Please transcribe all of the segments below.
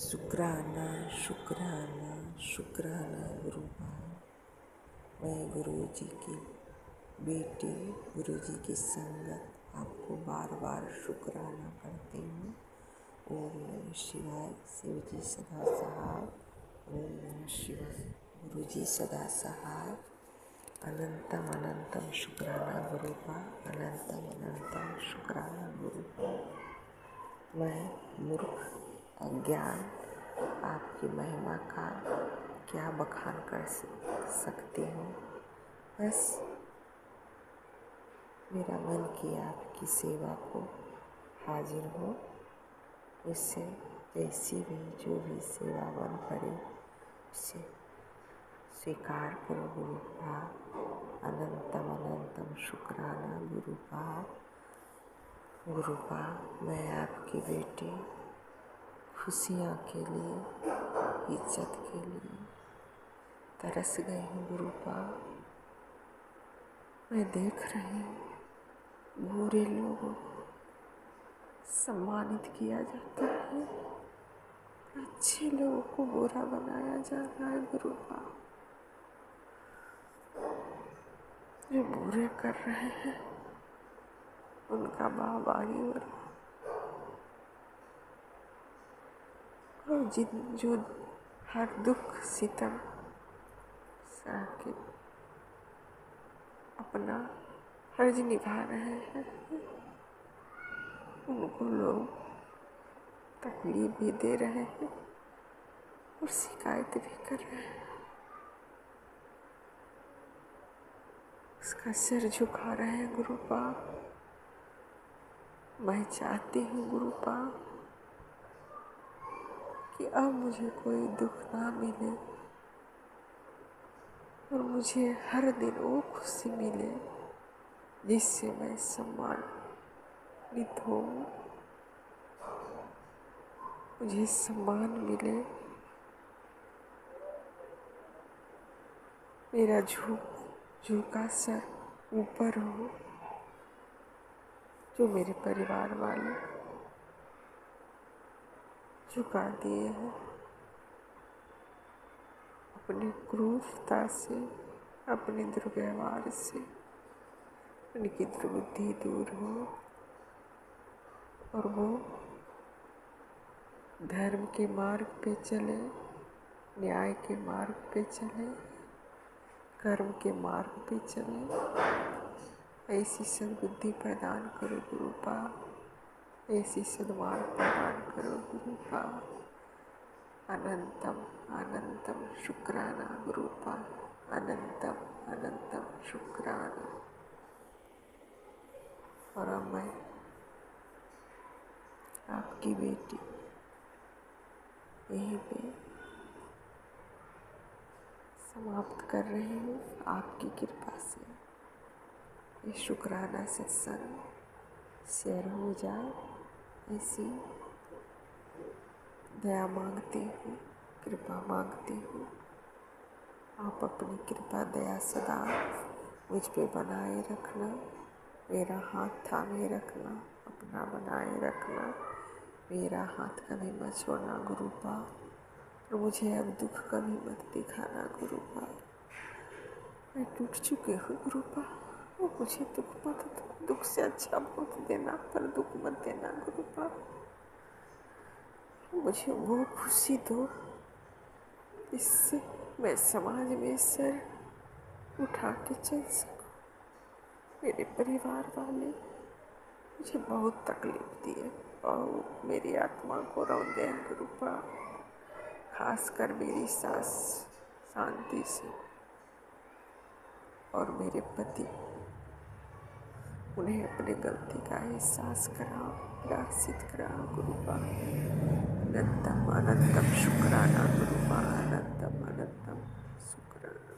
शुक्राना शुक्राना शुक्राना गुरु भाई। मैं गुरु जी की बेटी, गुरु जी की संगत आपको बार बार शुक्राना करती हूँ। ओम नमः शिवाय। शिव जी सदा सहाय। ओम नमः शिवाय। गुरु जी सदा सहाय। अनंतम अनंतम शुक्राना गुरु का। अनंतम अनंतम शुक्राना गुरु का। मैं मूर्ख अज्ञान आपकी महिमा का क्या बखान कर सकती हूँ। बस मेरा मन किया आपकी सेवा को हाजिर हो। उससे जैसी भी जो भी सेवा बन पड़े उसे स्वीकार करो गुरु का। अनंतम अनंतम शुक्राना गुरु का। गुरु का मैं आपकी बेटी खुशियाँ के लिए, इज्जत के लिए तरस गई हूँ गुरु का। मैं देख रही हूँ बुरे लोगों को सम्मानित किया जाता है, अच्छे लोगों को बुरा बनाया जा रहा है गुरु का। जो बुरे कर रहे हैं उनका वाहवाही हो रहा है। और जो हर दुख सितम सह के अपना फर्ज निभा रहे हैं, उनको लोग तकलीफ भी दे रहे हैं और शिकायत भी कर रहे हैं। उसका सिर झुका रहे हैं गुरु पाप। मैं चाहती हूँ गुरु पाप कि अब मुझे कोई दुख ना मिले और मुझे हर दिन वो खुशी मिले जिससे मैं सम्मानित हूँ। मुझे सम्मान मिले, मेरा झुका सर ऊपर हो। जो मेरे परिवार वाले झुका दिए हैं अपनी क्रूरता से, अपने दुर्व्यवहार से, उनकी दुर्बुद्धि दूर हो और वो धर्म के मार्ग पे चले, न्याय के मार्ग पे चले, कर्म के मार्ग पे चले। ऐसी सद्बुद्धि प्रदान करो गुरु पाप। ऐसी सद्मार्ग प्रदान करो गुरु पाप। अनंतम अनंतम शुक्राना गुरु पाप। अनंतम अनंतम शुक्राना। और अब मैं आपकी बेटी यहीं पे समाप्त कर रही हूँ आपकी कृपा से। ये शुक्राना सत्संग शेयर हो जाए ऐसी दया मांगती हूँ, कृपा मांगती हूँ। आप अपनी कृपा दया सदा मुझ पे बनाए रखना, मेरा हाथ थामे रखना, अपना बनाए रखना, मेरा हाथ कभी मत छोड़ना गुरु पाप। और मुझे अब दुख कभी मत दिखाना गुरु पाप। मैं टूट चुकी हूँ गुरु पाप। वो मुझे दुख मत दो, दुख से अच्छा मत देना, पर दुख मत देना गुरु पाप। मुझे वो खुशी दो इससे मैं समाज में सर उठा के चल सकूं। मेरे परिवार वाले मुझे बहुत तकलीफ दिए और मेरी आत्मा को रौंदे हैं गुरु पाप। खासकर मेरी सास शांति से और मेरे पति, उन्हें अपने गलती का एहसास कराओ, प्रायश्चित कराओ गुरु पाप। अनंतम अनंतम शुक्राना गुरु पाप। अनंतम अनंतम शुक्राना।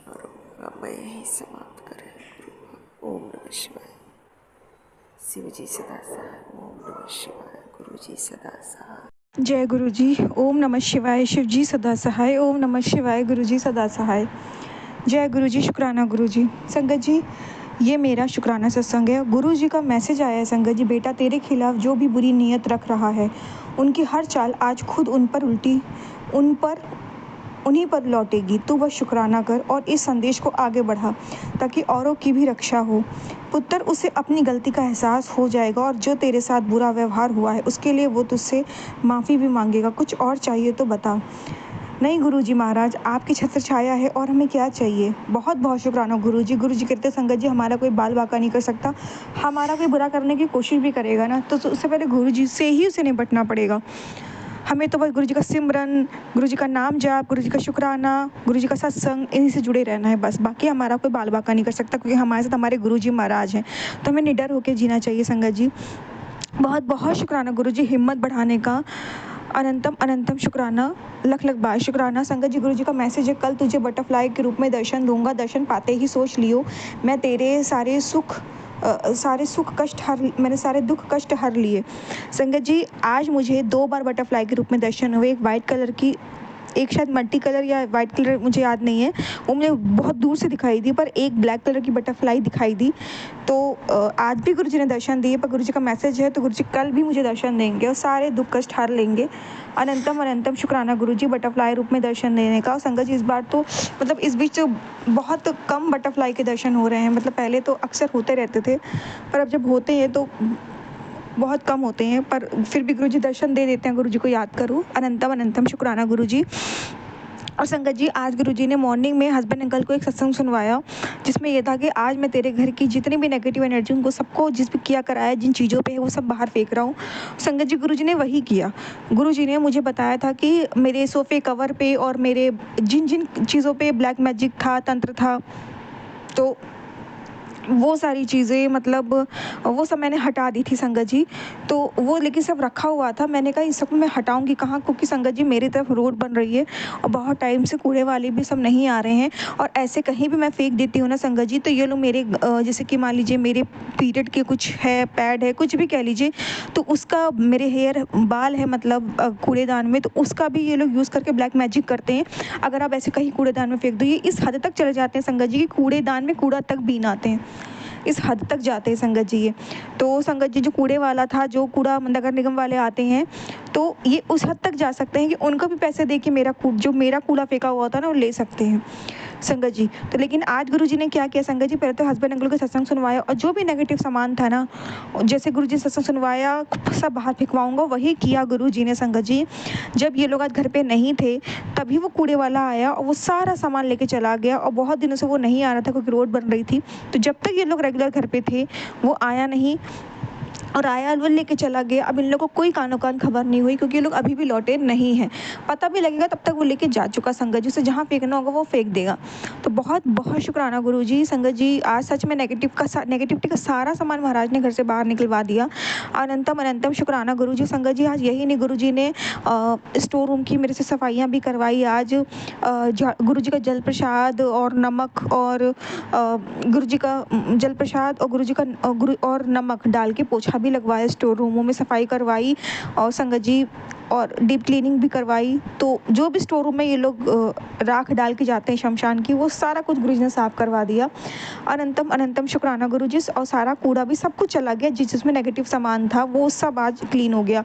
और अब मैं यही समाप्त कर रही हूँ गुरु पाप। ओम नमः शिवाय। शिव जी सदा सहाय। ओम नमः शिवाय। गुरु जी सदा सहाय। जय गुरु जी। ओम नमः शिवाय। शिव जी सदा सहाय। ओम नमः शिवाय। गुरु जी सदा सहाय। जय गुरु जी। शुक्राना गुरु जी। संगत जी, ये मेरा शुक्राना सत्संग है। गुरु जी का मैसेज आया है संगत जी, बेटा तेरे खिलाफ जो भी बुरी नीयत रख रहा है उनकी हर चाल आज खुद उन्हीं पर लौटेगी। तू बस शुक्राना कर और इस संदेश को आगे बढ़ा ताकि औरों की भी रक्षा हो। पुत्र, उसे अपनी गलती का एहसास हो जाएगा और जो तेरे साथ बुरा व्यवहार हुआ है उसके लिए वो तुझसे माफ़ी भी मांगेगा। कुछ और चाहिए तो बता। नहीं गुरुजी महाराज, आपकी छत्र छाया है और हमें क्या चाहिए। बहुत बहुत शुक्राना गुरुजी। गुरुजी कहते संगत जी, हमारा कोई बाल बाका नहीं कर सकता। हमारा कोई बुरा करने की कोशिश भी करेगा ना तो उससे पहले गुरुजी से ही उसे निपटना पड़ेगा। हमें तो बस गुरुजी का सिमरन, गुरुजी का नाम जाप, गुरुजी का शुक्राना, गुरुजी का सत्संग, इन्हीं से जुड़े रहना है बस। बाकी हमारा कोई बाल बाका नहीं कर सकता क्योंकि हमारे साथ हमारे गुरुजी महाराज हैं। तो हमें निडर होकर जीना चाहिए संगत जी। बहुत बहुत शुक्राना गुरुजी हिम्मत बढ़ाने का। अनंतम अनंतम शुक्राना, लख लख बार शुक्राना। संगत जी, गुरु जी का मैसेज है, कल तुझे बटरफ्लाई के रूप में दर्शन दूंगा। दर्शन पाते ही सोच लियो मैं तेरे सारे दुख कष्ट हर लिए। संगत जी, आज मुझे 2 बार बटरफ्लाई के रूप में दर्शन हुए। एक वाइट कलर की, एक शायद मल्टी कलर या वाइट कलर, मुझे याद नहीं है, वो मुझे बहुत दूर से दिखाई दी, पर एक ब्लैक कलर की बटरफ्लाई दिखाई दी। तो आज भी गुरुजी ने दर्शन दिए, पर गुरुजी का मैसेज है तो गुरुजी कल भी मुझे दर्शन देंगे और सारे दुख कष्ट हर लेंगे। अनंतम अनंतम शुक्राना गुरुजी बटरफ्लाई रूप में दर्शन देने का। और संगत जी, इस बार तो मतलब इस बीच तो बहुत कम बटरफ्लाई के दर्शन हो रहे हैं। मतलब पहले तो अक्सर होते रहते थे, पर अब जब होते हैं तो बहुत कम होते हैं, पर फिर भी गुरुजी दर्शन दे देते हैं। गुरुजी को याद करो। अनंतम अनंतम शुक्राना गुरुजी। और संगत जी, आज गुरुजी ने मॉर्निंग में हस्बैंड अंकल को एक सत्संग सुनवाया जिसमें यह था कि आज मैं तेरे घर की जितनी भी नेगेटिव एनर्जी उनको सबको जिस भी किया कराया जिन चीज़ों पे है वो सब बाहर फेंक रहा हूँ। संगत जी, गुरुजी ने वही किया। गुरुजी ने मुझे बताया था कि मेरे सोफ़े कवर पे और मेरे जिन जिन चीज़ों पे ब्लैक मैजिक था, तंत्र था, तो वो सारी चीज़ें मतलब वो सब मैंने हटा दी थी संगत जी। तो वो लेकिन सब रखा हुआ था। मैंने कहा इन सब मैं हटाऊंगी कहाँ, क्योंकि संगत जी मेरी तरफ रोड बन रही है और बहुत टाइम से कूड़े वाले भी सब नहीं आ रहे हैं और ऐसे कहीं भी मैं फेंक देती हूँ ना संगत जी, तो ये लोग मेरे जैसे कि मान लीजिए मेरे पीरियड के कुछ है, पैड है, कुछ भी कह लीजिए, तो उसका मेरे हेयर बाल है मतलब कूड़ेदान में, तो उसका भी ये लोग यूज़ करके ब्लैक मैजिक करते हैं। अगर आप ऐसे कहीं कूड़ेदान में फेंक दो, ये इस हद तक चले जाते हैं संगत जी कि कूड़ेदान में कूड़ा तक बीन आते हैं। इस हद तक जाते हैं संगत जी ये। तो संगत जी, जो कूड़े वाला था, जो कूड़ा नगर निगम वाले आते हैं, तो ये उस हद तक जा सकते हैं कि उनको भी पैसे दे के जो मेरा कूड़ा फेंका हुआ था ना वो ले सकते हैं संगत जी। तो लेकिन आज गुरुजी ने क्या किया संगत जी, पहले तो हस्बैंड अंकल को सत्संग सुनवाया और जो भी नेगेटिव सामान था ना, जैसे गुरुजी ने सत्संग सुनवाया सब बाहर फेंकवाऊंगा, वही किया गुरुजी ने संगत जी। जब ये लोग आज घर पे नहीं थे तभी वो कूड़े वाला आया और वो सारा सामान लेके चला गया और बहुत दिनों से वो नहीं आ रहा था क्योंकि रोड बन रही थी। तो जब तक ये लोग रेगुलर घर पे थे वो आया नहीं और आया वो लेके चला गया। अब इन लोगों को कोई कानो कान खबर नहीं हुई क्योंकि ये लोग अभी भी लौटे नहीं हैं। पता भी लगेगा तब तक वो लेके जा चुका संगत जी, से जहाँ फेंकना होगा वो फेंक देगा। तो बहुत बहुत शुक्राना गुरुजी। संगत जी, आज सच में नेगेटिविटी का सारा सामान महाराज ने घर से बाहर निकलवा दिया। अनंतम अनंतम शुक्राना गुरुजी। संगत जी, आज यही नहीं, गुरुजी ने स्टोर रूम की मेरे से सफाइयाँ भी करवाई। आज गुरुजी का जल प्रसाद और नमक और गुरुजी का जल प्रसाद और गुरुजी का और नमक डाल के पोछा भी लगवाया, स्टोर रूमों में सफाई करवाई और संगत जी और डीप क्लीनिंग भी करवाई। तो जो भी स्टोर रूम में ये लोग राख डाल के जाते हैं शमशान की, वो सारा कुछ गुरुजी ने साफ करवा दिया। अनंतम अनंतम शुक्राना गुरुजी। और सारा कूड़ा भी सब कुछ चला गया, जिसमें नेगेटिव सामान था वो सब आज क्लीन हो गया।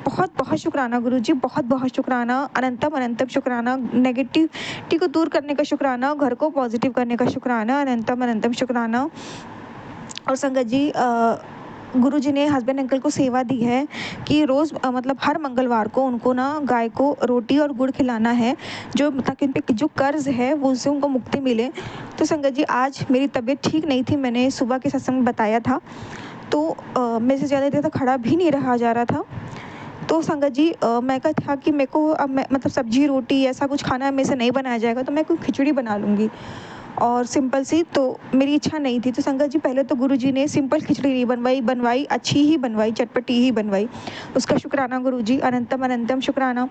बहुत बहुत शुक्राना गुरुजी, बहुत बहुत शुक्राना। अनंतम अनंतम शुक्राना। नेगेटिविटी को दूर करने का शुक्राना, घर को पॉजिटिव करने का शुक्राना। अनंतम अनंतम शुक्राना। और संगत जी, गुरुजी ने हस्बैंड अंकल को सेवा दी है कि रोज़ मतलब हर मंगलवार को उनको ना गाय को रोटी और गुड़ खिलाना है, जो ताकि उन पे जो कर्ज है वो उससे उनको मुक्ति मिले। तो संगत जी, आज मेरी तबीयत ठीक नहीं थी, मैंने सुबह के सत्संग में बताया था, तो मेरे से ज़्यादा देर तक खड़ा भी नहीं रहा जा रहा था। तो संगत जी, मैं कहा था कि मेरे को अब मैं मतलब सब्जी रोटी ऐसा कुछ खाना मेरे से नहीं बनाया जाएगा, तो मैं कोई खिचड़ी बना लूँगी और सिंपल सी। तो मेरी इच्छा नहीं थी। तो संगत जी, पहले तो गुरुजी ने सिंपल खिचड़ी नहीं बनवाई अच्छी ही बनवाई, चटपटी ही बनवाई, उसका शुक्राना गुरुजी। अनंतम अनंतम शुक्राना।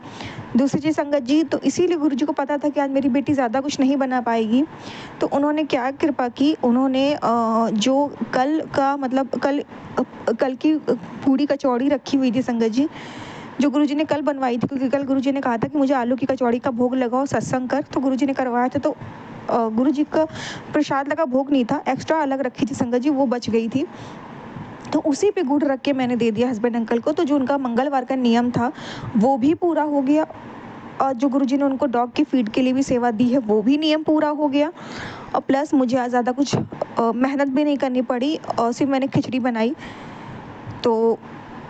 दूसरी चीज़ संगत जी, तो इसीलिए गुरुजी को पता था कि आज मेरी बेटी ज़्यादा कुछ नहीं बना पाएगी, तो उन्होंने क्या कृपा की, उन्होंने जो कल का मतलब कल की पूरी कचौड़ी रखी हुई थी संगत जी, जो गुरुजी ने कल बनवाई थी, क्योंकि कल गुरुजी ने कहा था कि मुझे आलू की कचौड़ी का भोग लगाओ, सत्संग कर, तो गुरुजी ने करवाया था। तो गुरु जी का प्रसाद लगा भोग नहीं था, एक्स्ट्रा अलग रखी थी संगत जी, वो बच गई थी, तो उसी पे गुड़ रख के मैंने दे दिया हस्बैंड अंकल को। तो जो उनका मंगलवार का नियम था वो भी पूरा हो गया, और जो गुरुजी ने उनको डॉग की फीड के लिए भी सेवा दी है वो भी नियम पूरा हो गया, और प्लस मुझे आज ज़्यादा कुछ मेहनत भी नहीं करनी पड़ी, और सिर्फ मैंने खिचड़ी बनाई। तो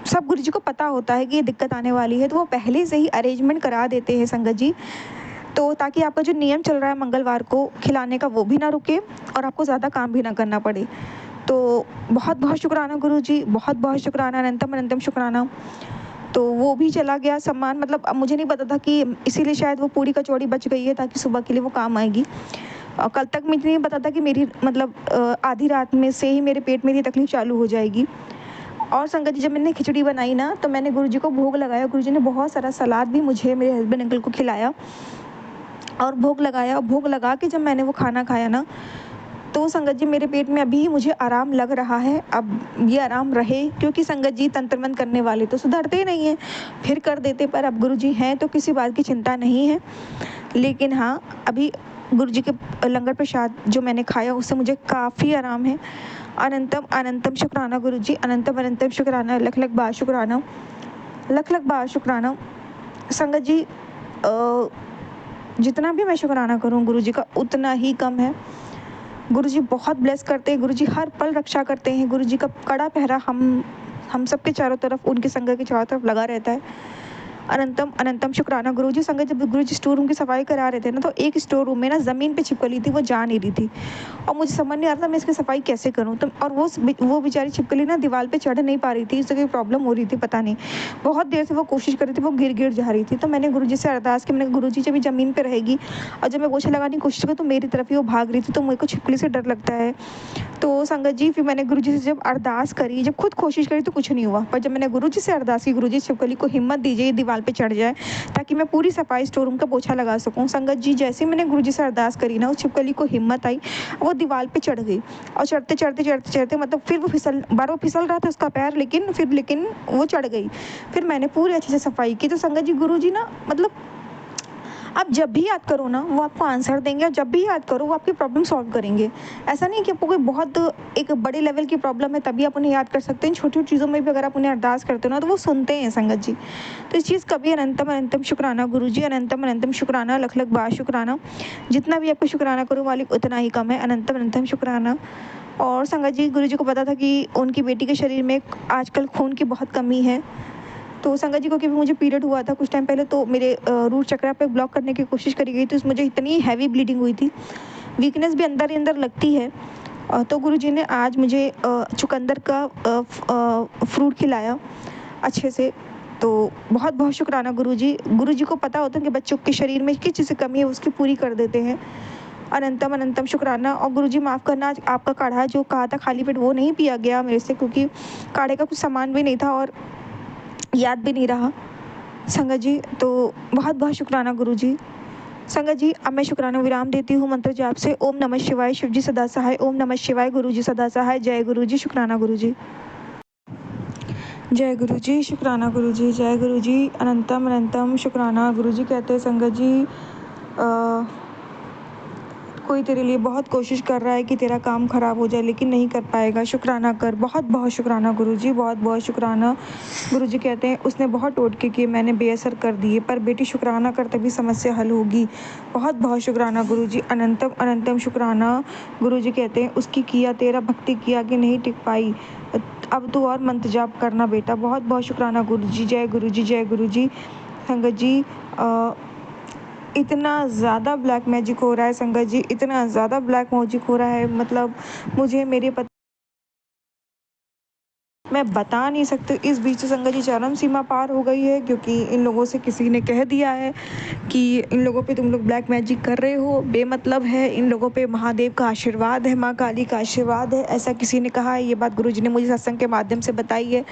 सब गुरुजी को पता होता है कि ये दिक्कत आने वाली है, तो वो पहले से ही अरेंजमेंट करा देते हैं संगत जी, तो ताकि आपका जो नियम चल रहा है मंगलवार को खिलाने का वो भी ना रुके और आपको ज़्यादा काम भी ना करना पड़े। तो बहुत बहुत शुक्राना गुरुजी, बहुत बहुत शुक्राना, अनंतम अनंतम शुक्राना। तो वो भी चला गया सामान, मतलब अब मुझे नहीं पता था कि इसीलिए शायद वो पूड़ी कचौड़ी बच गई है ताकि सुबह के लिए वो काम आएगी। कल तक मुझे नहीं पता था कि मेरी मतलब आधी रात में से ही मेरे पेट में ये तकलीफ़ चालू हो जाएगी। और संगत जी, जब मैंने खिचड़ी बनाई ना तो मैंने गुरुजी को भोग लगाया, गुरुजी ने बहुत सारा सलाद भी मुझे, मेरे हस्बैंड अंकल को खिलाया और भोग लगाया, और भोग लगा के जब मैंने वो खाना खाया ना, तो संगत जी मेरे पेट में अभी मुझे आराम लग रहा है। अब ये आराम रहे, क्योंकि संगत जी तंत्र मंत्र करने वाले तो सुधरते ही नहीं हैं, फिर कर देते, पर अब गुरुजी हैं तो किसी बात की चिंता नहीं है। लेकिन हाँ, अभी गुरुजी के लंगर प्रसाद जो मैंने खाया उससे मुझे काफ़ी आराम है। अनंतम अनंतम शुक्राना गुरुजी, अनंतम अनंतम शुक्राना, लख लख बार शुक्राना, लख लख बार शुक्राना। संगत जी जितना भी मैं शुक्राना करूँ गुरुजी का उतना ही कम है। गुरुजी बहुत ब्लेस करते हैं, गुरुजी हर पल रक्षा करते हैं, गुरुजी का कड़ा पहरा हम सब के चारों तरफ, उनकी संगत के चारों तरफ लगा रहता है। अनंतम अनंतम शुक्राना गुरुजी। संगत जब गुरुजी स्टोर रूम की सफाई करा रहे थे ना, तो एक स्टोर रूम में ना ज़मीन पे छिपकली थी, वो जा नहीं रही थी, और मुझे समझ नहीं आ रहा था मैं इसकी सफाई कैसे करूँ। तो और वो बेचारी छिपकली ना दीवार पे चढ़ नहीं पा रही थी, इससे कोई प्रॉब्लम हो रही थी पता नहीं, बहुत देर से वो कोशिश कर रही थी, वो गिर गिर जा रही थी। तो मैंने गुरुजी से अरदास की, मैंने गुरुजी जब ये ज़मीन पर रहेगी और जब मैं पोछा लगाने की कोशिश की तो मेरी तरफ ही वो भाग रही थी, तो मेरे को छिपकली से डर लगता है। तो संगत जी फिर मैंने गुरुजी से जब अरदास करी, जब खुद कोशिश करी तो कुछ नहीं हुआ, पर जब मैंने गुरुजी से अरदास की, गुरुजी छिपकली को हिम्मत दीजिए दीवार पे चढ़ जाए ताकि मैं पूरी सफाई स्टोर रूम का पोछा लगा सकूं। संगत जी जैसे ही मैंने गुरुजी से अरदास करी ना, उस छिपकली को हिम्मत आई, वो दीवार पे चढ़ गई, और चढ़ते चढ़ते चढ़ते चढ़ते मतलब फिर वो फिसल रहा था उसका पैर, लेकिन वो चढ़ गई। फिर मैंने पूरी अच्छे से सफाई की। तो संगत जी गुरुजी ना मतलब आप जब भी याद करो ना वो आपको आंसर देंगे, और जब भी याद करो वो आपकी प्रॉब्लम सॉल्व करेंगे। ऐसा नहीं कि आपको कोई बहुत एक बड़े लेवल की प्रॉब्लम है तभी आप उन्हें याद कर सकते हैं, छोटी छोटी चीज़ों में भी अगर आप उन्हें अरदास करते हो ना तो वो सुनते हैं संगत जी। तो इस चीज़ का भी अनंतम अनंतम शुक्राना गुरुजी, अनंतम अनंतम शुक्राना, लख लख बार शुक्राना। जितना भी आपको शुक्राना करूँ मालिक उतना ही कम है, अनंतम अनंतम शुक्राना। और संगत जी गुरुजी को पता था कि उनकी बेटी के शरीर में आजकल खून की बहुत कमी है। तो संगत जी को कि मुझे पीरियड हुआ था कुछ टाइम पहले, तो मेरे रूट चक्रा पे ब्लॉक करने की कोशिश करी गई, तो मुझे इतनी हैवी ब्लीडिंग हुई थी, वीकनेस भी अंदर ही अंदर लगती है। तो गुरुजी ने आज मुझे चुकंदर का फ्रूट खिलाया अच्छे से। तो बहुत बहुत शुक्राना गुरुजी। गुरुजी को पता होता है कि बच्चों के शरीर में किस चीज़ की कमी है उसकी पूरी कर देते हैं। अनंतम अनंतम शुक्राना। और गुरुजी माफ़ करना, आज आपका काढ़ा जो कहा था खाली पेट वो नहीं पिया गया मेरे से, क्योंकि काढ़े का कुछ सामान भी नहीं था और याद भी नहीं रहा संगत जी। तो बहुत बहुत शुक्राना गुरुजी। संगत जी अब मैं शुक्राना विराम देती हूँ मंत्र जाप से। ओम नमः शिवाय, शिव जी सदा सहाय। ओम नमः शिवाय, गुरु जी सदा सहाय। जय गुरु जी, शुक्राना गुरु जी। जय गुरु जी, शुक्राना गुरु जी। जय गुरु जी, अनंतम अनंतम शुक्राना। गुरु जी कहते हैं संगत जी कोई तेरे लिए बहुत कोशिश कर रहा है कि तेरा काम ख़राब हो जाए लेकिन नहीं कर पाएगा, शुक्राना कर। बहुत बहुत शुक्राना गुरुजी, बहुत बहुत शुक्राना। गुरुजी कहते हैं उसने बहुत टोटके किए, मैंने बेअसर कर दिए, पर बेटी शुक्राना कर तभी समस्या हल होगी। बहुत बहुत शुक्राना गुरुजी, अनंतम अनंतम शुक्राना। गुरुजी कहते हैं उसकी किया तेरा भक्ति किया कि नहीं टिक पाई, अब तू और मंत्र जाप करना बेटा। बहुत बहुत शुक्राना गुरुजी। जय गुरुजी, जय गुरुजी। संगत जी इतना ज़्यादा ब्लैक मैजिक हो रहा है संगत जी, इतना ज़्यादा ब्लैक मैजिक हो रहा है, मतलब मुझे मेरे मैं बता नहीं सकती। इस बीच से संगत जी चरम सीमा पार हो गई है, क्योंकि इन लोगों से किसी ने कह दिया है कि इन लोगों पे तुम लोग ब्लैक मैजिक कर रहे हो, बेमतलब है, इन लोगों पे महादेव का आशीर्वाद है, माँ काली का आशीर्वाद है, ऐसा किसी ने कहा है। ये बात गुरुजी ने मुझे सत्संग के माध्यम से बताई है।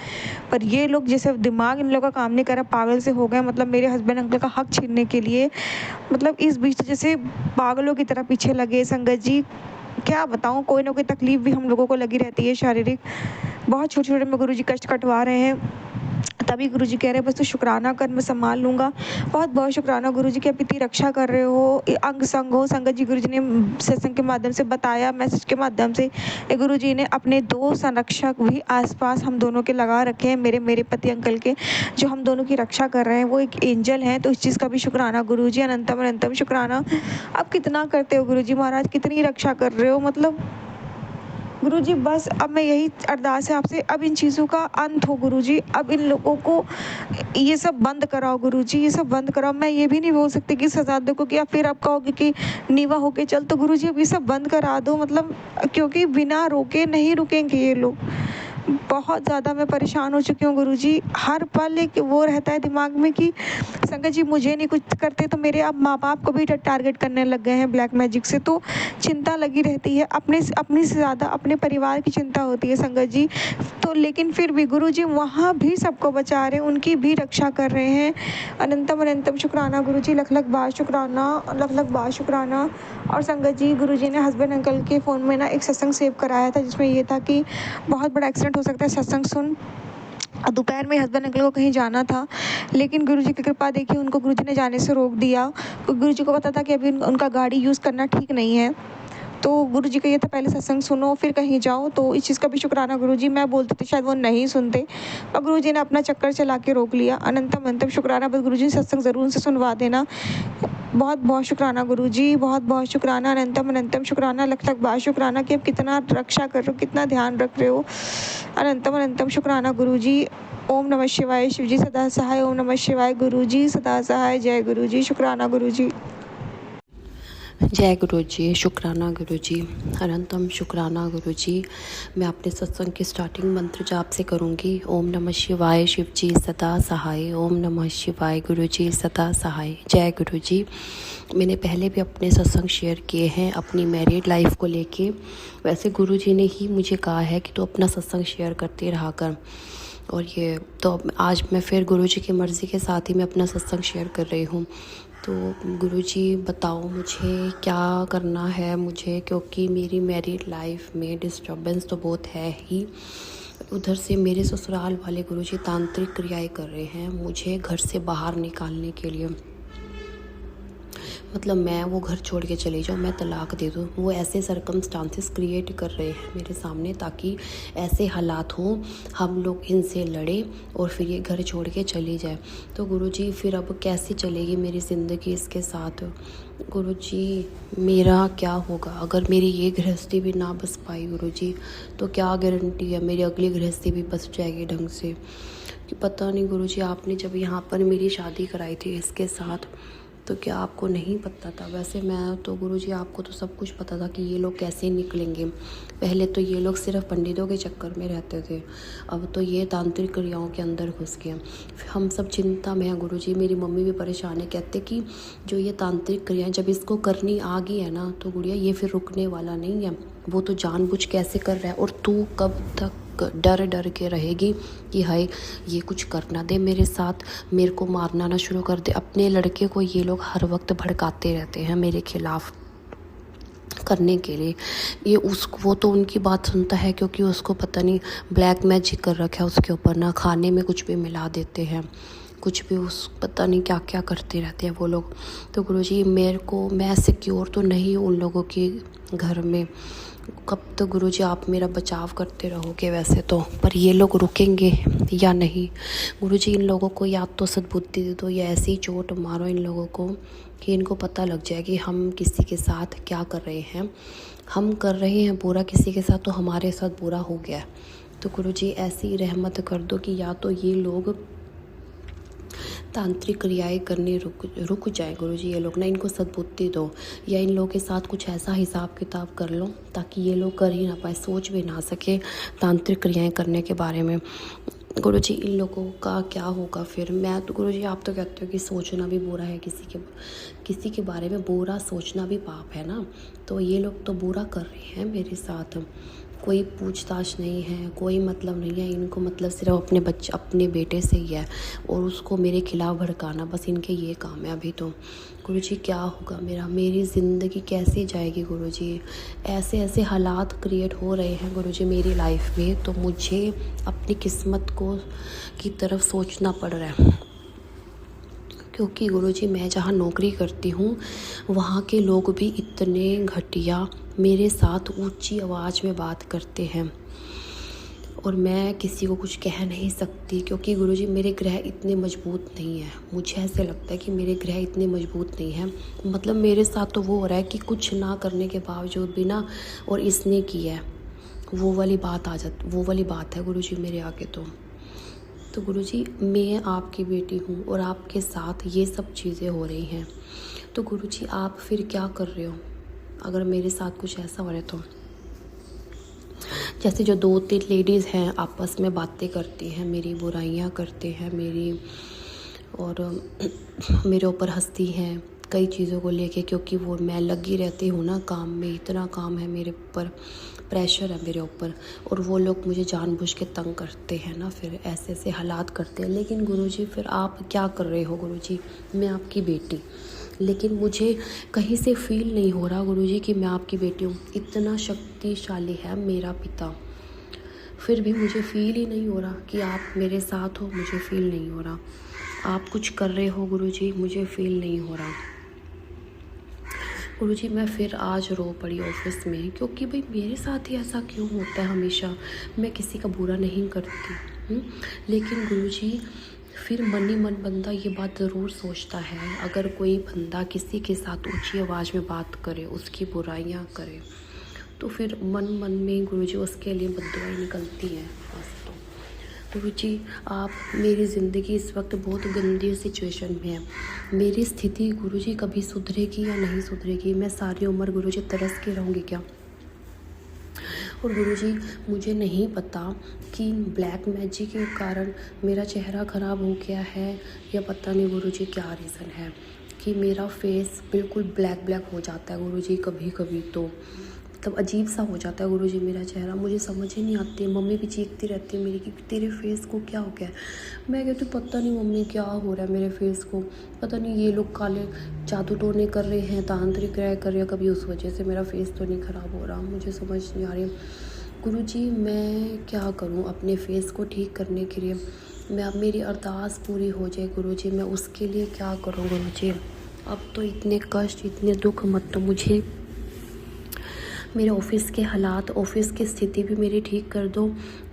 पर ये लोग जैसे दिमाग इन लोगों का काम नहीं कर रहा, पागल से हो गए, मतलब मेरे हस्बैंड अंकल का हक छीनने के लिए, मतलब इस बीच से जैसे पागलों की तरह पीछे लगे संगत जी। क्या बताऊँ, कोई ना कोई तकलीफ भी हम लोगों को लगी रहती है शारीरिक। बहुत छोटे छोटे में गुरुजी कष्ट कटवा रहे हैं। तभी गुरुजी कह रहे हैं बस तू शुक्राना कर, मैं संभाल लूँगा। बहुत बहुत शुक्राना गुरुजी कि आप इतनी रक्षा कर रहे हो, अंग संग हो। संगत जी गुरुजी ने सत्संग के माध्यम से बताया, मैसेज के माध्यम से गुरुजी ने अपने 2 संरक्षक भी आसपास हम दोनों के लगा रखे हैं, मेरे पति अंकल के, जो हम दोनों की रक्षा कर रहे हैं। वो एक एंजल हैं, तो इस चीज़ का भी शुक्राना गुरुजी, अनंतम अनंतम शुक्राना। आप कितना करते हो गुरुजी महाराज, कितनी रक्षा कर रहे हो। मतलब गुरुजी बस अब मैं यही अरदास है आपसे, अब इन चीज़ों का अंत हो गुरुजी। अब इन लोगों को ये सब बंद कराओ गुरुजी, ये सब बंद कराओ। मैं ये भी नहीं बोल सकती कि सजा दो, क्योंकि आप फिर आप कहोगे कि नीवा होके चल। तो गुरुजी अब ये सब बंद करा दो, मतलब क्योंकि बिना रोके नहीं रुकेंगे ये लोग। बहुत ज़्यादा मैं परेशान हो चुकी हूँ गुरुजी। हर पल एक वो रहता है दिमाग में कि संगत जी मुझे नहीं कुछ करते तो मेरे अब माँ बाप को भी टारगेट करने लग गए हैं ब्लैक मैजिक से। तो चिंता लगी रहती है, अपने से ज़्यादा अपने परिवार की चिंता होती है संगत जी। तो लेकिन फिर भी गुरुजी वहाँ भी सबको बचा रहे हैं, उनकी भी रक्षा कर रहे हैं। अनंतम अनंतम शुक्राना गुरुजी, लख लख बार शुक्राना, लख लख बार शुक्राना। और संगत जी गुरुजी ने हस्बैंड अंकल के फ़ोन में ना एक सत्संग सेव कराया था, जिसमें ये था कि बहुत बड़ा एक्सीडेंट हो सकता है, सत्संग सुन। दोपहर में हस्बैंड अंकल को कहीं जाना था, लेकिन गुरुजी की कृपा देखिए उनको गुरुजी ने जाने से रोक दिया। गुरुजी को पता था कि अभी उनका गाड़ी यूज़ करना ठीक नहीं है। तो गुरुजी का ये था पहले सत्संग सुनो फिर कहीं जाओ। तो इस चीज़ का भी शुक्राना गुरुजी, मैं बोलती थी शायद वो नहीं सुनते, और गुरुजी ने अपना चक्कर चला के रोक लिया। अनंतम अनंतम शुक्राना, बस गुरुजी सत्संग ज़रूर से सुनवा देना। बहुत बहुत शुक्राना गुरुजी, बहुत बहुत शुक्राना, अनंतम अनंतम शुक्राना, लख लख बार शुक्राना कि आप कितना रक्षा कर रहे हो, कितना ध्यान रख रहे हो। अनंतम अनंतम शुक्राना गुरुजी। ओम नमः शिवाय, शिवजी सदा सहाय। ओम नमः शिवाय, गुरुजी सदा सहाय। जय गुरुजी, शुक्राना गुरुजी। जय गुरु जी, शुक्राना गुरु जी, अनंतम शुक्राना गुरु जी। मैं अपने सत्संग की स्टार्टिंग मंत्र जाप से करूँगी। ओम नमः शिवाय, शिव जी सदा सहाय। ओम नमः शिवाय, गुरु जी सदा सहाय। जय गुरु जी। मैंने पहले भी अपने सत्संग शेयर किए हैं अपनी मैरिड लाइफ को लेके। वैसे गुरु जी ने ही मुझे कहा है कि तू अपना सत्संग शेयर करते रहा कर, और ये तो आज मैं फिर गुरु जी की मर्ज़ी के साथ ही मैं अपना सत्संग शेयर कर रही हूँ। तो गुरुजी बताओ मुझे क्या करना है मुझे, क्योंकि मेरी मैरिड लाइफ में डिस्टर्बेंस तो बहुत है ही। उधर से मेरे ससुराल वाले गुरुजी तांत्रिक क्रियाएं कर रहे हैं मुझे घर से बाहर निकालने के लिए। मतलब मैं वो घर छोड़ के चली जाऊँ, मैं तलाक दे दूँ, वो ऐसे सरकमस्टांसेस क्रिएट कर रहे हैं मेरे सामने ताकि ऐसे हालात हों हम लोग इनसे लड़े और फिर ये घर छोड़ के चली जाए। तो गुरुजी फिर अब कैसे चलेगी मेरी ज़िंदगी इसके साथ। गुरुजी मेरा क्या होगा अगर मेरी ये गृहस्थी भी ना बस पाई गुरुजी, तो क्या गारंटी है मेरी अगली गृहस्थी भी बस जाएगी ढंग से। कि पता नहीं गुरुजी, आपने जब यहाँ पर मेरी शादी कराई थी इसके साथ तो क्या आपको नहीं पता था। वैसे मैं तो गुरुजी आपको तो सब कुछ पता था कि ये लोग कैसे निकलेंगे। पहले तो ये लोग सिर्फ पंडितों के चक्कर में रहते थे, अब तो ये तांत्रिक क्रियाओं के अंदर घुस गए। हम सब चिंता में हैं गुरुजी, मेरी मम्मी भी परेशान है, कहते कि जो ये तांत्रिक क्रियाएं जब इसको करनी आ गई है ना तो गुड़िया ये फिर रुकने वाला नहीं है। वो तो जानबूझ कैसे कर रहा है, और तू कब तक डर डर के रहेगी कि हाय ये कुछ करना दे मेरे साथ, मेरे को मारना ना शुरू कर दे। अपने लड़के को ये लोग हर वक्त भड़काते रहते हैं मेरे खिलाफ करने के लिए। ये वो तो उनकी बात सुनता है क्योंकि उसको पता नहीं ब्लैक मैजिक कर रखा है उसके ऊपर ना, खाने में कुछ भी मिला देते हैं, कुछ भी उस पता नहीं क्या क्या करते रहते हैं वो लोग। तो गुरुजी मेरे को, मैं सिक्योर तो नहीं हूँ उन लोगों के घर में। कब तक गुरुजी आप मेरा बचाव करते रहोगे वैसे तो, पर ये लोग रुकेंगे या नहीं। गुरुजी इन लोगों को या तो सद्बुद्धि दे दो या ऐसे ही चोट मारो इन लोगों को कि इनको पता लग जाए कि हम किसी के साथ क्या कर रहे हैं। हम कर रहे हैं बुरा किसी के साथ तो हमारे साथ बुरा हो गया। तो गुरुजी ऐसी रहमत कर दो कि या तो ये लोग तांत्रिक क्रियाएं करने रुक जाए गुरुजी, ये लोग ना, इनको सद्बुद्धि दो या इन लोगों के साथ कुछ ऐसा हिसाब किताब कर लो ताकि ये लोग कर ही ना पाए, सोच भी ना सके तांत्रिक क्रियाएं करने के बारे में। गुरुजी इन लोगों का क्या होगा फिर। मैं तो गुरुजी आप तो कहते हो कि सोचना भी बुरा है, किसी के बारे में बुरा सोचना भी पाप है ना, तो ये लोग तो बुरा कर रहे हैं मेरे साथ। कोई पूछताछ नहीं है, कोई मतलब नहीं है इनको, मतलब सिर्फ अपने बेटे से ही है और उसको मेरे खिलाफ़ भड़काना, बस इनके ये काम है अभी तो। गुरुजी क्या होगा मेरी ज़िंदगी कैसे जाएगी गुरुजी? ऐसे ऐसे हालात क्रिएट हो रहे हैं गुरुजी मेरी लाइफ में, तो मुझे अपनी किस्मत की तरफ सोचना पड़ रहा है। क्योंकि गुरुजी मैं जहाँ नौकरी करती हूँ वहाँ के लोग भी इतने घटिया मेरे साथ ऊंची आवाज़ में बात करते हैं और मैं किसी को कुछ कह नहीं सकती, क्योंकि गुरुजी मेरे ग्रह इतने मजबूत नहीं है। मुझे ऐसे लगता है कि मेरे ग्रह इतने मजबूत नहीं हैं, मतलब मेरे साथ तो वो हो रहा है कि कुछ ना करने के बावजूद भी ना, और इसने किया है, वो वाली बात है गुरुजी मेरे आगे तो गुरुजी मैं आपकी बेटी हूँ और आपके साथ ये सब चीज़ें हो रही हैं, तो गुरुजी आप फिर क्या कर रहे हो अगर मेरे साथ कुछ ऐसा हो रहा है तो? जैसे जो 2-3 लेडीज़ हैं आपस में बातें करती हैं, मेरी बुराइयां करते हैं और मेरे ऊपर हंसती हैं कई चीज़ों को लेके, क्योंकि वो मैं लगी रहती हूँ ना काम में, इतना काम है मेरे ऊपर, प्रेशर है मेरे ऊपर, और वो लोग मुझे जानबूझ के तंग करते हैं ना, फिर ऐसे ऐसे हालात करते हैं। लेकिन गुरुजी फिर आप क्या कर रहे हो गुरुजी? मैं आपकी बेटी, लेकिन मुझे कहीं से फील नहीं हो रहा गुरुजी कि मैं आपकी बेटी हूँ। इतना शक्तिशाली है मेरा पिता, फिर भी मुझे फील ही नहीं हो रहा कि आप मेरे साथ हो, मुझे फील नहीं हो रहा। आप कुछ कर रहे हो गुरुजी, मुझे फील नहीं हो रहा गुरुजी। मैं फिर आज रो पड़ी ऑफिस में, क्योंकि भाई मेरे साथ ही ऐसा क्यों होता है हमेशा? मैं किसी का बुरा नहीं करती लेकिन गुरुजी फिर मन ही मन बंदा ये बात ज़रूर सोचता है, अगर कोई बंदा किसी के साथ ऊंची आवाज़ में बात करे, उसकी बुराइयां करे, तो फिर मन में गुरुजी उसके लिए बद्दुआएं निकलती हैं बस। तो गुरुजी आप, मेरी ज़िंदगी इस वक्त बहुत गंदी सिचुएशन में है। मेरी स्थिति गुरुजी कभी सुधरेगी या नहीं सुधरेगी? मैं सारी उम्र गुरुजी तरस के रहूँगी क्या? और गुरुजी मुझे नहीं पता कि ब्लैक मैजिक के कारण मेरा चेहरा ख़राब हो गया है या पता नहीं गुरुजी क्या रीज़न है कि मेरा फेस बिल्कुल ब्लैक हो जाता है गुरुजी, कभी कभी तो मतलब अजीब सा हो जाता है गुरुजी मेरा चेहरा। मुझे समझ ही नहीं आती, मम्मी भी चीखती रहती है मेरी कि तेरे फेस को क्या हो गया है। मैं कहती हूँ पता नहीं मम्मी क्या हो रहा है मेरे फेस को, पता नहीं ये लोग काले जादू टोने कर रहे हैं, तांत्रिक क्रिया कर रहे हैं, कभी उस वजह से मेरा फेस तो नहीं ख़राब हो रहा। मुझे समझ नहीं आ रही गुरुजी मैं क्या करूँ अपने फेस को ठीक करने के लिए। मैं अब मेरी अरदास पूरी हो जाए गुरुजी, मैं उसके लिए क्या करूँ गुरुजी? अब तो इतने कष्ट इतने दुख मत तो मुझे मेरे ऑफ़िस के हालात, ऑफ़िस की स्थिति भी मेरी ठीक कर दो,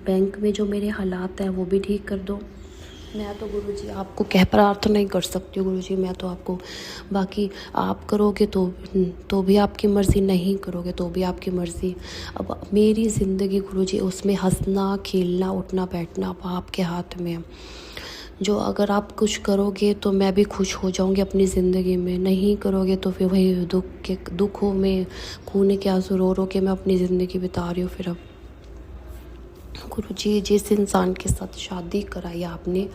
बैंक में जो मेरे हालात हैं वो भी ठीक कर दो। मैं तो गुरुजी आपको कह प्रार्थना नहीं कर सकती हूँ गुरुजी, मैं तो आपको, बाकी आप करोगे तो भी आपकी मर्ज़ी, नहीं करोगे तो भी आपकी मर्ज़ी। अब मेरी ज़िंदगी गुरुजी उसमें हंसना खेलना उठना बैठना अब आपके हाथ में है। जो अगर आप कुछ करोगे तो मैं भी खुश हो जाऊंगी अपनी ज़िंदगी में, नहीं करोगे तो फिर वही दुखों में खूने के आंसू रो के मैं अपनी ज़िंदगी बिता रही हूँ। फिर अब गुरुजी जिस इंसान के साथ शादी कराई आपने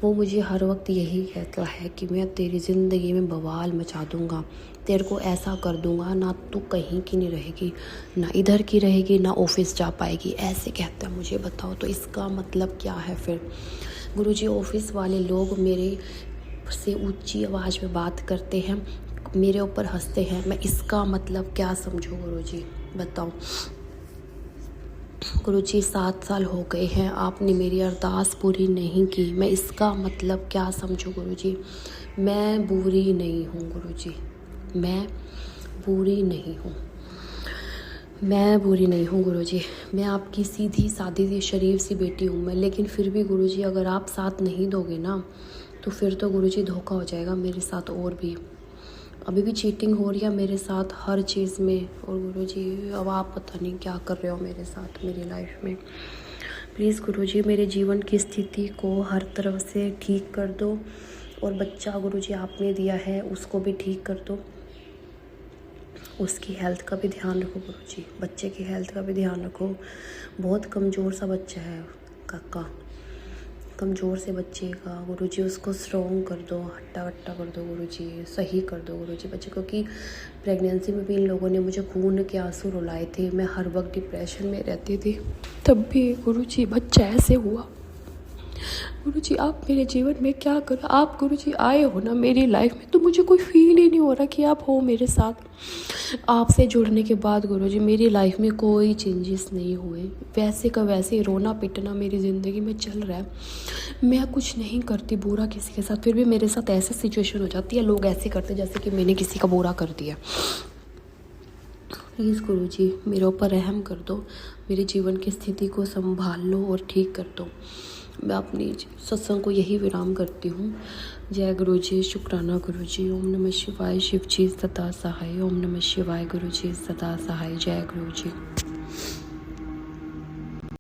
वो मुझे हर वक्त यही कहता है कि मैं तेरी ज़िंदगी में बवाल मचा दूंगा, तेरे को ऐसा कर दूंगा ना तू कहीं की नहीं रहेगी, ना इधर की रहेगी, ना ऑफिस जा पाएगी, ऐसे कहता है मुझे। बताओ तो इसका मतलब क्या है फिर गुरुजी? ऑफिस वाले लोग मेरे से ऊंची आवाज़ में बात करते हैं, मेरे ऊपर हंसते हैं, मैं इसका मतलब क्या समझूं गुरुजी? बताओ गुरुजी 7 साल हो गए हैं, आपने मेरी अरदास पूरी नहीं की, मैं इसका मतलब क्या समझूं गुरुजी? मैं बुरी नहीं हूँ गुरुजी, मैं बुरी नहीं हूँ, मैं बुरी नहीं हूँ गुरुजी। मैं आपकी सीधी सादी सी शरीफ सी बेटी हूँ मैं, लेकिन फिर भी गुरुजी अगर आप साथ नहीं दोगे ना तो फिर तो गुरुजी धोखा हो जाएगा मेरे साथ। और भी अभी भी चीटिंग हो रही है मेरे साथ हर चीज़ में, और गुरुजी अब आप पता नहीं क्या कर रहे हो मेरे साथ मेरी लाइफ में। प्लीज़ गुरुजी मेरे जीवन की स्थिति को हर तरफ से ठीक कर दो, और बच्चा गुरुजी आपने दिया है उसको भी ठीक कर दो, उसकी हेल्थ का भी ध्यान रखो गुरुजी, बच्चे की हेल्थ का भी ध्यान रखो। बहुत कमज़ोर सा बच्चा है काका, कमज़ोर से बच्चे का गुरुजी उसको स्ट्रॉन्ग कर दो, हट्टा कट्टा कर दो गुरुजी, सही कर दो गुरुजी बच्चे, क्योंकि प्रेगनेंसी में भी इन लोगों ने मुझे खून के आंसू रुलाए थे। मैं हर वक्त डिप्रेशन में रहती थी, तब भी गुरुजी बच्चा ऐसे हुआ। गुरुजी आप मेरे जीवन में क्या करो, आप गुरुजी आए हो ना मेरी लाइफ में, तो मुझे कोई फील ही नहीं हो रहा कि आप हो मेरे साथ। आपसे जुड़ने के बाद गुरुजी मेरी लाइफ में कोई चेंजेस नहीं हुए, वैसे का वैसे ही रोना पिटना मेरी ज़िंदगी में चल रहा है। मैं कुछ नहीं करती बुरा किसी के साथ, फिर भी मेरे साथ ऐसी सिचुएशन हो जाती है, लोग ऐसे करते जैसे कि मैंने किसी का बुरा कर दिया। प्लीज़ गुरुजी मेरे ऊपर रहम कर दो, मेरे जीवन की स्थिति को संभाल लो और ठीक कर दो। मैं अपनी सत्संग को यही विराम करती हूँ। जय गुरुजी, शुक्राना गुरुजी। ओम नमः शिवाय। शिव जी सदा सहाय। ओम नमः शिवाय। गुरुजी सदा सहाय। जय गुरुजी।